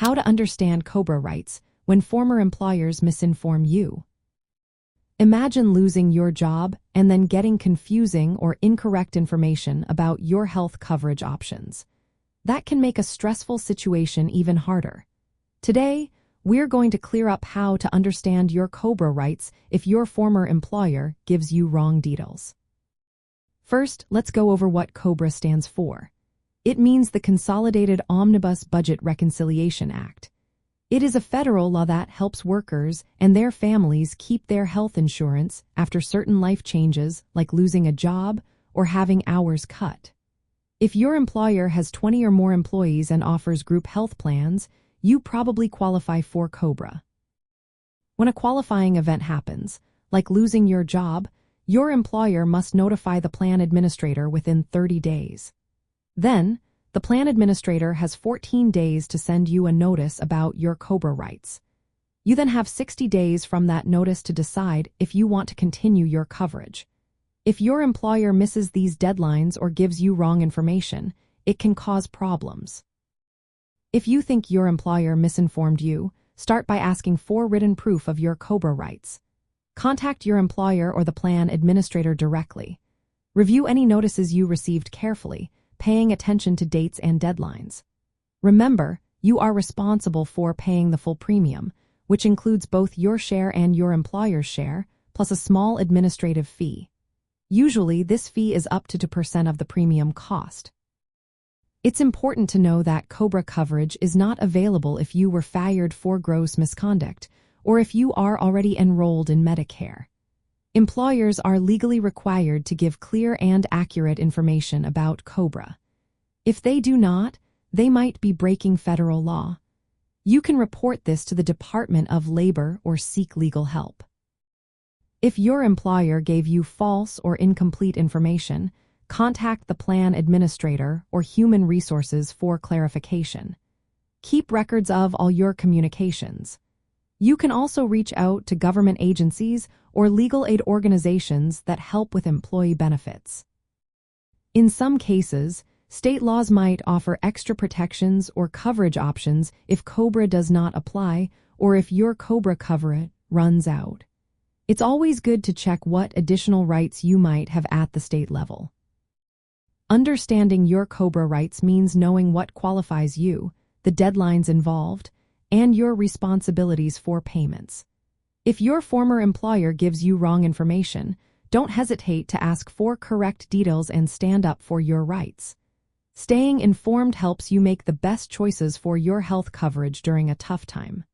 How to understand COBRA rights when former employers misinform you. Imagine losing your job and then getting confusing or incorrect information about your health coverage options. That can make a stressful situation even harder. Today, we're going to clear up how to understand your COBRA rights if your former employer gives you wrong details. First, let's go over what COBRA stands for. It means the Consolidated Omnibus Budget Reconciliation Act. It is a federal law that helps workers and their families keep their health insurance after certain life changes like losing a job or having hours cut. If your employer has 20 or more employees and offers group health plans, you probably qualify for COBRA. When a qualifying event happens, like losing your job, your employer must notify the plan administrator within 30 days. Then, the plan administrator has 14 days to send you a notice about your COBRA rights. You then have 60 days from that notice to decide if you want to continue your coverage. If your employer misses these deadlines or gives you wrong information, it can cause problems. If you think your employer misinformed you, start by asking for written proof of your COBRA rights. Contact your employer or the plan administrator directly. Review any notices you received carefully, paying attention to dates and deadlines. Remember, you are responsible for paying the full premium, which includes both your share and your employer's share, plus a small administrative fee. Usually, this fee is up to 2% of the premium cost. It's important to know that COBRA coverage is not available if you were fired for gross misconduct or if you are already enrolled in Medicare. Employers are legally required to give clear and accurate information about COBRA. If they do not, they might be breaking federal law. You can report this to the Department of Labor or seek legal help. If your employer gave you false or incomplete information, contact the plan administrator or human resources for clarification. Keep records of all your communications. You can also reach out to government agencies or legal aid organizations that help with employee benefits. In some cases, state laws might offer extra protections or coverage options if COBRA does not apply or if your COBRA coverage runs out. It's always good to check what additional rights you might have at the state level. Understanding your COBRA rights means knowing what qualifies you, the deadlines involved, and your responsibilities for payments. If your former employer gives you wrong information, don't hesitate to ask for correct details and stand up for your rights. Staying informed helps you make the best choices for your health coverage during a tough time.